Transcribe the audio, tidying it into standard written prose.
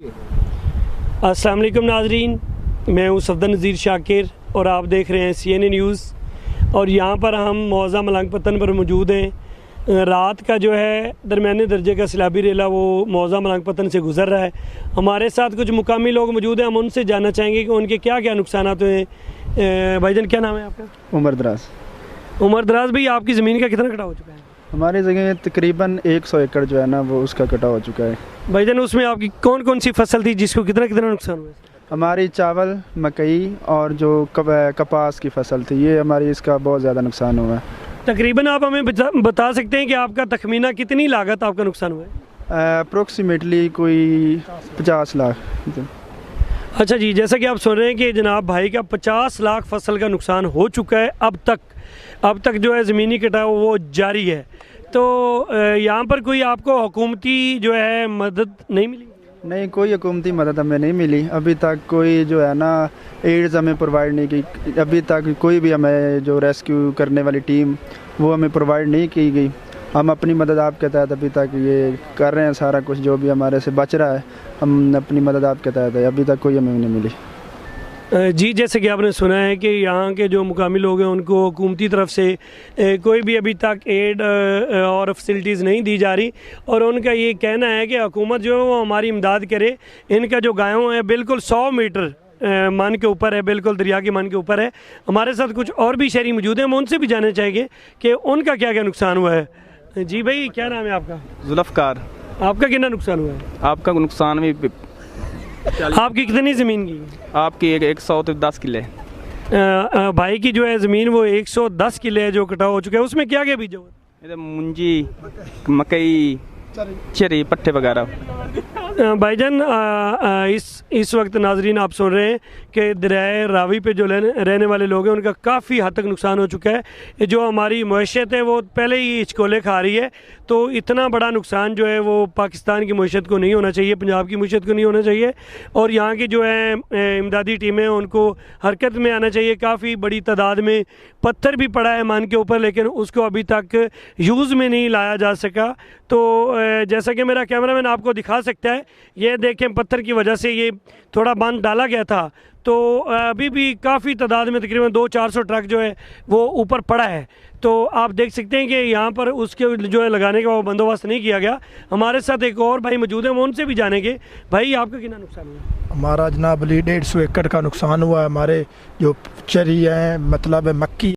अस्सलाम वालेकुम नाजरीन, मैं हूँ सफदर नज़ीर शाकिर और आप देख रहे हैं CNN न्यूज़। और यहाँ पर हम मौज़ा मलंग पत्तन पर मौजूद हैं। रात का जो है दरमियाने दर्जे का सैलाबी रेला वो मौज़ा मलंग पत्तन से गुज़र रहा है। हमारे साथ कुछ मुकामी लोग मौजूद हैं, हम उनसे जानना चाहेंगे कि उनके क्या क्या नुकसान हुए। भाईजान क्या नाम है आपका? उमर दराज। उमर दराज भाई, आपकी ज़मीन का कितना कटा हो चुका है? हमारी जगह में तकरीबन 100 एकड़ जो है ना वो उसका कटा हो चुका है। भाईजान, उसमें आपकी कौन कौन सी फसल थी जिसको कितना कितना नुकसान हुआ? हमारी चावल, मकई और जो कपास की फसल थी, ये हमारी इसका बहुत ज़्यादा नुकसान हुआ है। तकरीबन आप हमें बता सकते हैं कि आपका तखमीना कितनी लागत आपका नुकसान हुआ है? अप्रोक्सीमेटली कोई 50 लाख। अच्छा जी, जैसा कि आप सुन रहे हैं कि जनाब भाई का 50 लाख फसल का नुकसान हो चुका है। अब तक जो है ज़मीनी कटाव वो जारी है। तो यहाँ पर कोई आपको हुकूमती जो है मदद नहीं मिली? नहीं, कोई हुकूमती मदद हमें नहीं मिली अभी तक। कोई जो है ना एड्स हमें प्रोवाइड नहीं की अभी तक। कोई भी हमें जो रेस्क्यू करने वाली टीम वो हमें प्रोवाइड नहीं की गई। हम अपनी मदद आपके तहत अभी तक ये कर रहे हैं, सारा कुछ जो भी हमारे से बच रहा है हम अपनी मदद आपके तहत है। अभी तक कोई हमें नहीं मिली। जी, जैसे कि आपने सुना है कि यहाँ के जो मुकामी लोग हैं उनको हुकूमती तरफ से कोई भी अभी तक एड और फैसिलिटीज़ नहीं दी जा रही। और उनका ये कहना है कि हुकूमत जो है वो हमारी इमदाद करे। इनका जो गायों है बिल्कुल 100 मीटर मन के ऊपर है, बिल्कुल दरिया के मन के ऊपर है। हमारे साथ कुछ और भी शहरी मौजूद हैं, हम उनसे भी जानना चाहेंगे कि उनका क्या क्या नुकसान हुआ है। जी भाई, क्या नाम है आपका? जुल्फ़कार। आपका कितना नुकसान हुआ है? आपका नुकसान भी आपकी कितनी ज़मीन की? आपकी 110 किले। भाई की जो है ज़मीन वो 110 किले है जो कटाव हो चुका है। उसमें क्या क्या बीजा हुआ? इधर मुंजी, मकई, चरी, पट्टे वगैरह। भाईजान, इस वक्त नाजरीन आप सुन रहे हैं कि दरियाए रावी पे जो रहने वाले लोग हैं उनका काफ़ी हद तक नुकसान हो चुका है। जो हमारी मईशत है वो पहले ही हिचकोले खा रही है। तो इतना बड़ा नुकसान जो है वो पाकिस्तान की मईशत को नहीं होना चाहिए, पंजाब की मईशत को नहीं होना चाहिए। और यहाँ की जो है इमदादी टीमें उनको हरकत में आना चाहिए। काफ़ी बड़ी तादाद में पत्थर भी पड़ा है मान के ऊपर, लेकिन उसको अभी तक यूज़ में नहीं लाया जा सका। तो जैसा कि मेरा कैमरामैन आपको दिखा सकता है, ये देखें पत्थर की वजह से ये थोड़ा बांध डाला गया था। तो अभी भी काफ़ी तादाद में तकरीबन 200-400 ट्रक जो है वो ऊपर पड़ा है। तो आप देख सकते हैं कि यहाँ पर उसके जो है लगाने का वो बंदोबस्त नहीं किया गया। हमारे साथ एक और भाई मौजूद हैं, हम उनसे भी जानेंगे। भाई, आपका कितना नुकसान हुआ? हमारा जनाब 150 एकड़ का नुकसान हुआ है। हमारे जो चरी हैं, मतलब मक्की